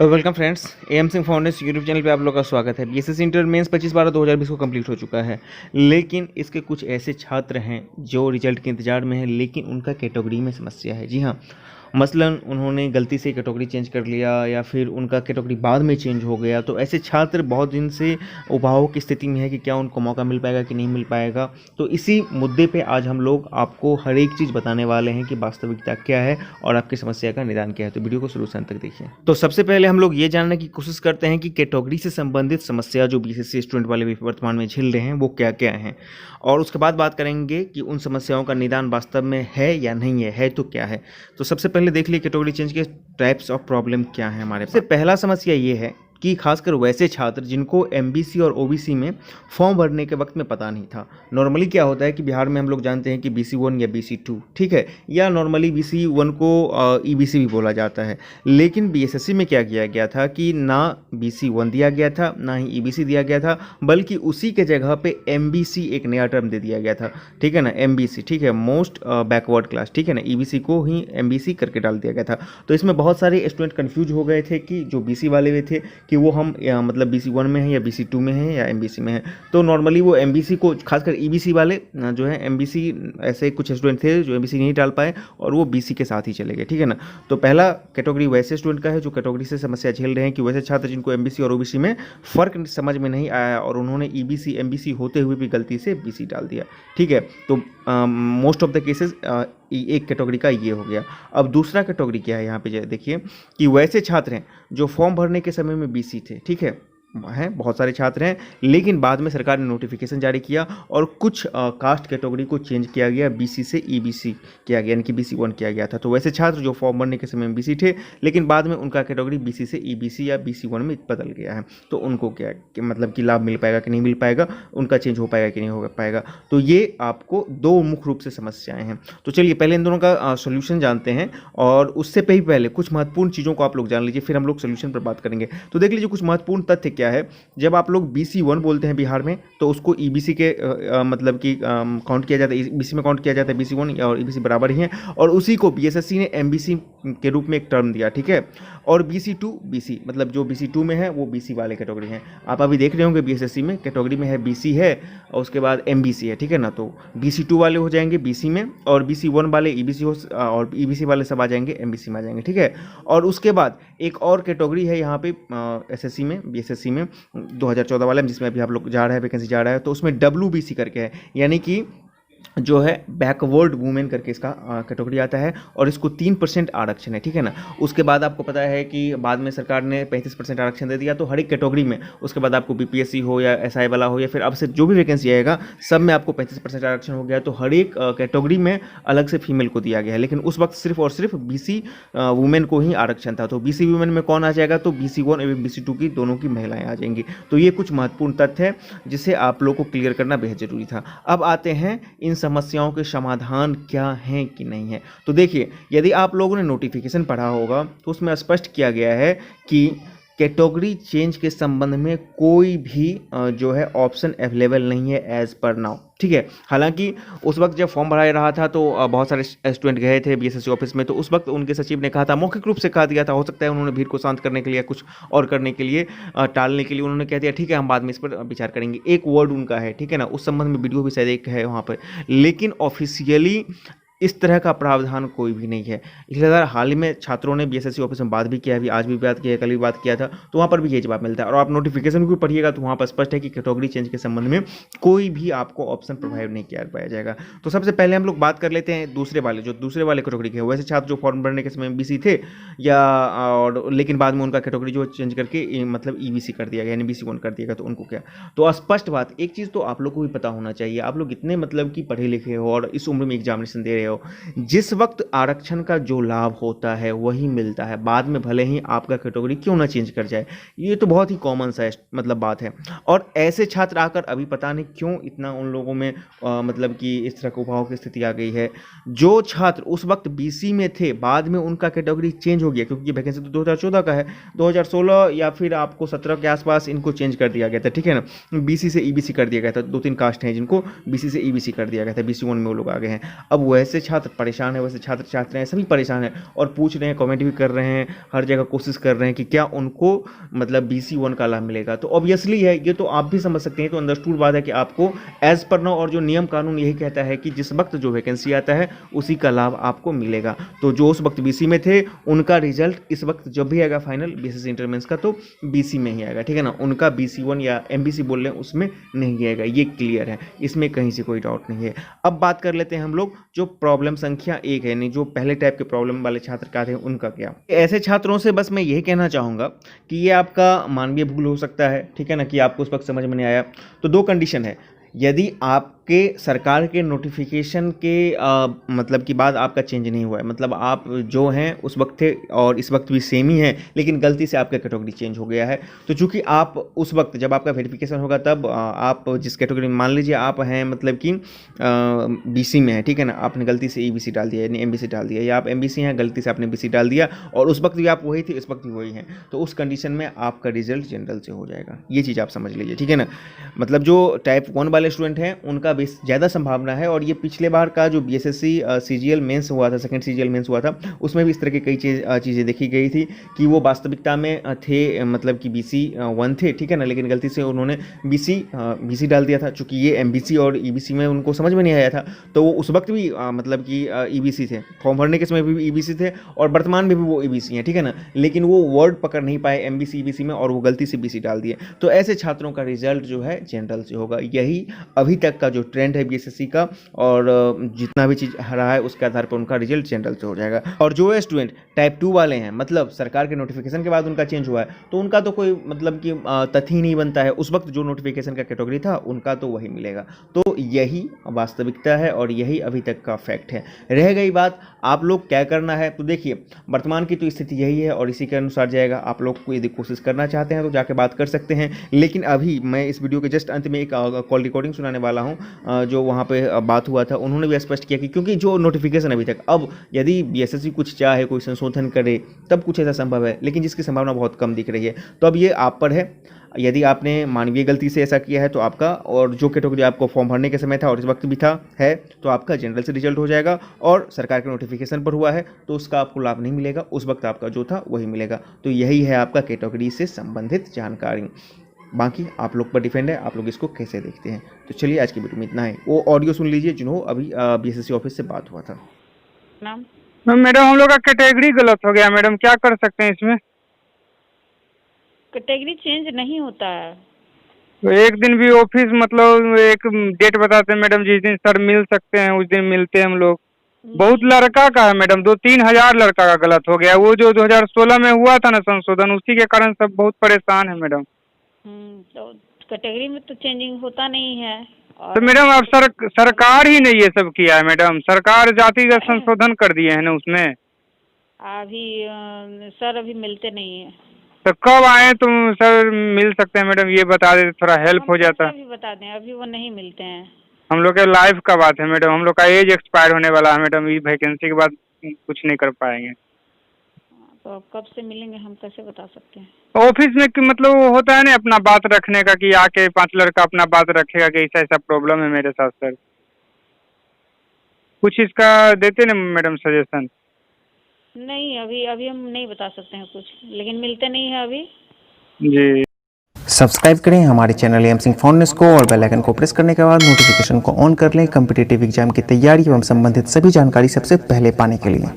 Welcome friends, M Singh foundation YouTube channel पे आप लोग का स्वागत है। बीएसएससी इंटर मेंस 25/12/2020 को कंप्लीट हो चुका है, लेकिन इसके कुछ ऐसे छात्र हैं जो रिजल्ट के इंतजार में हैं, लेकिन उनका कैटेगरी में समस्या है। जी हाँ, मसलन उन्होंने गलती से कैटेगरी चेंज कर लिया या फिर उनका कैटेगरी बाद में चेंज हो गया। तो ऐसे छात्र बहुत दिन से उबाऊ की स्थिति में है कि क्या उनको मौका मिल पाएगा कि नहीं मिल पाएगा। तो इसी मुद्दे पे आज हम लोग आपको हर एक चीज़ बताने वाले हैं कि वास्तविकता क्या है और आपकी समस्या का निदान क्या है। तो वीडियो को शुरू से अंत तक देखिए। तो सबसे पहले हम लोग ये जानने की कोशिश करते हैं कि कैटेगरी से संबंधित समस्या जो बीएसएससी स्टूडेंट वाले भी वर्तमान में झेल रहे हैं वो क्या क्या हैं, और उसके बाद बात करेंगे कि उन समस्याओं का निदान वास्तव में है या नहीं है तो क्या है। तो सबसे पहले देख लिए कैटेगरी चेंज के टाइप्स ऑफ प्रॉब्लम क्या है हमारे पास। पहला समस्या ये है कि खासकर वैसे छात्र जिनको एमबीसी और ओबीसी में फॉर्म भरने के वक्त में पता नहीं था। नॉर्मली क्या होता है कि बिहार में हम लोग जानते हैं कि BC1 या BC2, ठीक है, या नॉर्मली BC1 को EBC भी बोला जाता है। लेकिन बीएसएससी में क्या किया गया था कि ना BC1 दिया गया था ना ही EBC दिया गया था, बल्कि उसी के जगह पे MBC एक नया टर्म दे दिया गया था। ठीक है ना, MBC, ठीक है, मोस्ट बैकवर्ड क्लास, ठीक है ना, EBC को ही MBC करके डाल दिया गया था। तो इसमें बहुत सारे स्टूडेंट कन्फ्यूज हो गए थे कि जो BC वाले भी थे कि वो हम मतलब BC1 में है या BC2 में है या MBC में है। तो नॉर्मली वो MBC को, खासकर EBC वाले जो है MBC, ऐसे कुछ स्टूडेंट थे जो MBC नहीं डाल पाए और वो BC के साथ ही चले गए। ठीक है ना, तो पहला कैटेगरी वैसे स्टूडेंट का है जो कैटेगरी से समस्या झेल रहे हैं कि वैसे छात्र जिनको MBC और OBC में फ़र्क समझ में नहीं आया और उन्होंने EBC MBC होते हुए भी गलती से BC डाल दिया। ठीक है, तो मोस्ट ऑफ द केसेस एक कैटेगरी का ये हो गया। अब दूसरा कैटेगरी क्या है यहाँ पे देखिए कि वैसे छात्र हैं जो फॉर्म भरने के समय में BC थे, ठीक है, बहुत सारे छात्र हैं, लेकिन बाद में सरकार ने नोटिफिकेशन जारी किया और कुछ कास्ट कैटेगरी को चेंज किया गया, BC से EBC किया गया, यानी कि BC1 किया गया था। तो वैसे छात्र जो फॉर्म भरने के समय में BC थे, लेकिन बाद में उनका कैटेगरी BC से EBC या BC1 में बदल गया है। तो उनको क्या मतलब कि लाभ मिल पाएगा कि नहीं मिल पाएगा, उनका चेंज हो पाएगा कि नहीं हो पाएगा। तो ये आपको दो मुख्य रूप से समस्याएं हैं। तो चलिए पहले इन दोनों का सोल्यूशन जानते हैं, और उससे पहले कुछ महत्वपूर्ण चीज़ों को आप लोग जान लीजिए, फिर हम लोग सोल्यूशन पर बात करेंगे। तो देख लीजिए कुछ महत्वपूर्ण तथ्य क्या है। जब आप लोग BC1 बोलते हैं बिहार में, तो उसको EBC के मतलब कि काउंट किया जाता है, EBC में काउंट किया जाता है। BC1 और EBC बराबर ही हैं, और उसी को बीएसएससी ने MBC के रूप में एक टर्म दिया, ठीक है। और BC2 BC मतलब जो BC2 में है वो BC वाले कैटेगरी हैं। आप अभी देख रहे होंगे बीएसएससी में कैटेगरी में है BC है और उसके बाद MBC है, ठीक है ना। तो BC2 वाले हो जाएंगे BC में, और BC1 वाले EBC हो, और EBC वाले सब आ जाएंगे MBC में आ जाएंगे, ठीक है। और उसके बाद एक और कैटेगरी है यहाँ पे SSC में, BSSC में 2014 वाला, जिसमें अभी आप लोग जा रहा है, वैकेंसी जा रहा है, तो उसमें WBC करके है, यानी कि जो है बैकवर्ड वुमेन करके इसका कैटेगरी आता है, और इसको 3% आरक्षण है, ठीक है ना। उसके बाद आपको पता है कि बाद में सरकार ने 35% आरक्षण दे दिया, तो हर एक कैटेगरी में उसके बाद आपको BPSC हो या SI वाला हो या फिर अब से जो भी वैकेंसी आएगा, सब में आपको 35% आरक्षण हो गया। तो हर एक कैटेगरी में अलग से फीमेल को दिया गया है, लेकिन उस वक्त सिर्फ और सिर्फ BC वुमेन को ही आरक्षण था। तो BC वुमेन में कौन आ जाएगा, तो BC1 एवं BC2 की दोनों की महिलाएं आ जाएंगी। तो ये कुछ महत्वपूर्ण तथ्य है जिसे आप लोग को क्लियर करना बेहद जरूरी था। अब आते हैं इन समस्याओं के समाधान क्या हैं कि नहीं है। तो देखिए, यदि आप लोगों ने नोटिफिकेशन पढ़ा होगा तो उसमें स्पष्ट किया गया है कि कैटेगरी चेंज के संबंध में कोई भी जो है ऑप्शन अवेलेबल नहीं है एज पर नाउ, ठीक है। हालांकि उस वक्त जब फॉर्म भरा रहा था तो बहुत सारे स्टूडेंट गए थे बीएसएससी ऑफिस में, तो उस वक्त उनके सचिव ने कहा था, मौखिक रूप से कहा दिया था, हो सकता है उन्होंने भीड़ को शांत करने के लिए, कुछ और करने के लिए, टालने के लिए उन्होंने कह दिया ठीक है हम बाद में इस पर विचार करेंगे। एक वर्ड उनका है, ठीक है ना, उस संबंध में वीडियो भी शायद एक है वहाँ पर, लेकिन ऑफिशियली इस तरह का प्रावधान कोई भी नहीं है। इसलिए हाल ही में छात्रों ने बीएसएससी ऑफिस में बात भी किया, अभी आज भी बात किया, कल भी बात किया था, तो वहाँ पर भी ये जवाब मिलता है। और आप नोटिफिकेशन भी पढ़िएगा तो वहाँ पर स्पष्ट है कि कैटेगरी चेंज के संबंध में कोई भी आपको ऑप्शन प्रोवाइड नहीं किया पाया जाएगा। तो सबसे पहले हम लोग बात कर लेते हैं दूसरे वाले कैटेगरी के, वैसे छात्र जो फॉर्म भरने के समय में BC थे या, और लेकिन बाद में उनका कैटेगरी जो चेंज करके मतलब EBC कर दिया गया, यानी BC1 कर दिया गया। तो उनको क्या, तो स्पष्ट बात, एक चीज़ तो आप लोग को भी पता होना चाहिए, आप लोग इतने मतलब कि पढ़े लिखे हो और इस उम्र में एग्जामिनेशन दे रहे हो, जिस वक्त आरक्षण का जो लाभ होता है वही मिलता है, बाद में भले ही आपका कैटेगरी क्यों ना चेंज कर जाए। ये तो बहुत ही कॉमन सा मतलब बात है। और ऐसे छात्र आकर अभी पता नहीं क्यों इतना उन लोगों में मतलब कि इस तरह उभाव की स्थिति आ गई है। जो छात्र उस वक्त BC में थे, बाद में उनका कैटेगरी चेंज हो गया, क्योंकि वैकेंसी तो 2014 का है, 2016 या फिर आपको 17 के आसपास इनको चेंज कर दिया गया था, ठीक है ना। BC से EBC कर दिया गया था, 2-3 कास्ट हैं जिनको BC से EBC कर दिया गया था, BC1 में वो लोग आ गए हैं। अब वैसे जैसे छात्र परेशान है वैसे छात्र छात्राएं हैं, सभी परेशान हैं और पूछ रहे हैं, कमेंट भी कर रहे हैं, हर जगह कोशिश कर रहे हैं कि क्या उनको मतलब BC1 का लाभ मिलेगा। तो ऑब्वियसली है, ये तो आप भी समझ सकते हैं, तो अंडरस्टूड बात है कि आपको एज पर नाउ और जो नियम कानून यही कहता है कि जिस वक्त जो वैकेंसी आता है उसी का लाभ आपको मिलेगा। तो जो उस वक्त BC में थे उनका रिजल्ट इस वक्त जब भी आएगा फाइनल BSc इंटर मेंस का, तो BC में ही आएगा, ठीक है ना। उनका BC1 या MBC बोल रहे हैं उसमें नहीं आएगा, ये क्लियर है, इसमें कहीं से कोई डाउट नहीं है। अब बात कर लेते हैं हम लोग जो प्रॉब्लम संख्या 1 है, यानी जो पहले टाइप के प्रॉब्लम वाले छात्र का थे उनका क्या। ऐसे छात्रों से बस मैं यही कहना चाहूँगा कि ये आपका मानवीय भूल हो सकता है, ठीक है ना, कि आपको उस वक्त समझ में नहीं आया। तो दो कंडीशन है, यदि आपके सरकार के नोटिफिकेशन के मतलब की बाद आपका चेंज नहीं हुआ है, मतलब आप जो हैं उस वक्त थे और इस वक्त भी सेम ही हैं, लेकिन गलती से आपका कैटेगरी चेंज हो गया है, तो चूंकि आप उस वक्त जब आपका वेरिफिकेशन होगा तब आप जिस कैटेगरी में मान लीजिए आप हैं मतलब कि BC में है, ठीक है ना, आपने गलती से EBC डाल दिया यानी MBC डाल दिया, या आप MBC हैं गलती से आपने BC डाल दिया और उस वक्त भी आप वही थे इस वक्त भी वही हैं, तो उस कंडीशन में आपका रिजल्ट जनरल से हो जाएगा। ये चीज़ आप समझ लीजिए, ठीक है ना। मतलब जो टाइप 1 वाले स्टूडेंट हैं उनका ज़्यादा संभावना है, और ये पिछले बार का जो BSSC CGL मेंस हुआ था, सेकंड CGL मेंस हुआ था, उसमें भी इस तरह की कई चीज़ें देखी गई थी कि वो वास्तविकता में थे मतलब कि BC1 थे, ठीक है ना, लेकिन गलती से उन्होंने BC डाल दिया था। चूँकि ये MBC और EBC में उनको समझ में नहीं आया था, तो वो उस वक्त भी मतलब कि EBC थे, फॉर्म भरने के समय भी EBC थे और वर्तमान में भी वो EBC हैं, ठीक है ना, लेकिन वो वर्ड पकड़ नहीं पाए MBC EBC में और वो गलती से BC डाल दिए। तो ऐसे छात्रों का रिजल्ट जो है जनरल से होगा। यही अभी तक का जो ट्रेंड है BSSC का, और जितना भी चीज़ रहा है उसके आधार पर उनका रिजल्ट जनरल से हो जाएगा। और जो स्टूडेंट टाइप 2 वाले हैं, मतलब सरकार के नोटिफिकेशन के बाद उनका चेंज हुआ है, तो उनका तो कोई मतलब कि तथ्य ही नहीं बनता है, उस वक्त जो नोटिफिकेशन का कैटेगरी था उनका तो वही मिलेगा। तो यही वास्तविकता है और यही अभी तक का फैक्ट है। रह गई बात आप लोग क्या करना है, तो देखिए वर्तमान की तो स्थिति यही है और इसी के अनुसार जाएगा। आप लोग को यदि कोशिश करना चाहते हैं तो जाके बात कर सकते हैं, लेकिन अभी मैं इस वीडियो के जस्ट अंत में एक कॉल रिकॉर्डिंग सुनाने वाला हूं, जो वहां पे बात हुआ था, उन्होंने भी स्पष्ट किया कि क्योंकि जो नोटिफिकेशन अभी तक, अब यदि BSSC कुछ चाहे कोई संशोधन करे तब कुछ ऐसा संभव है, लेकिन जिसकी संभावना बहुत कम दिख रही है। तो अब ये आप पर है, यदि आपने मानवीय गलती से ऐसा किया है तो आपका, और जो कैटेगरी आपको फॉर्म भरने के समय था और इस वक्त भी था है, तो आपका जनरल से रिजल्ट हो जाएगा, और सरकार के नोटिफिकेशन पर हुआ है तो उसका आपको लाभ नहीं मिलेगा, उस वक्त आपका जो था वही मिलेगा। तो यही है आपका कैटेगरी से संबंधित जानकारी। बाकी आप लोग पर डिपेंड है, आप लोग इसको कैसे देखते हैं। तो चलिए आज की वीडियो में इतना है। वो ऑडियो सुन लीजिए जिन्हों अभी BSSC ऑफिस से बात हुआ था। मैडम हम लोग का कैटेगरी गलत हो गया मैडम, क्या कर सकते हैं इसमें? कैटेगरी चेंज नहीं होता है। तो एक दिन भी ऑफिस मतलब एक डेट बताते हैं मैडम, जिस दिन सर मिल सकते हैं उस दिन मिलते हैं हम लोग। बहुत लड़का का है मैडम, 2-3 हजार लड़का का गलत हो गया। वो जो 2016 में हुआ था ना संशोधन, उसी के कारण सब बहुत परेशान है मैडम। तो कैटेगरी में तो चेंजिंग होता नहीं है। तो मैडम अब सरकार ही ने ये सब किया है मैडम, सरकार जातिगत संशोधन कर दिए हैं ना उसमें। अभी सर अभी मिलते नहीं है। तो कब आए तुम सर मिल सकते हैं मैडम, ये बता देते थोड़ा हेल्प हो जाता। अभी बता दें, अभी वो नहीं मिलते हैं। हम लोग के लाइफ का बात है मैडम, हम लोग का एज एक्सपायर होने वाला है मैडम, ये वैकेंसी के बाद कुछ नहीं कर पाएंगे। तो कब से मिलेंगे हम कैसे बता सकते हैं? ऑफिस में मतलब वो होता है ना अपना बात रखने का, कि आके 5 लड़का अपना बात रखेगा कि ऐसा ऐसा प्रॉब्लम है मेरे साथ सर, कुछ इसका देते ना मैडम सजेशन। नहीं अभी हम नहीं बता सकते हैं कुछ, लेकिन मिलते नहीं है अभी जी। सब्सक्राइब करें हमारे चैनल एम सिंह फाउंडेशन को और बेल आइकन को प्रेस करने के बाद नोटिफिकेशन को ऑन कर लें कॉम्पिटिटिव एग्जाम की तैयारी एवं संबंधित सभी जानकारी सबसे पहले पाने के लिए।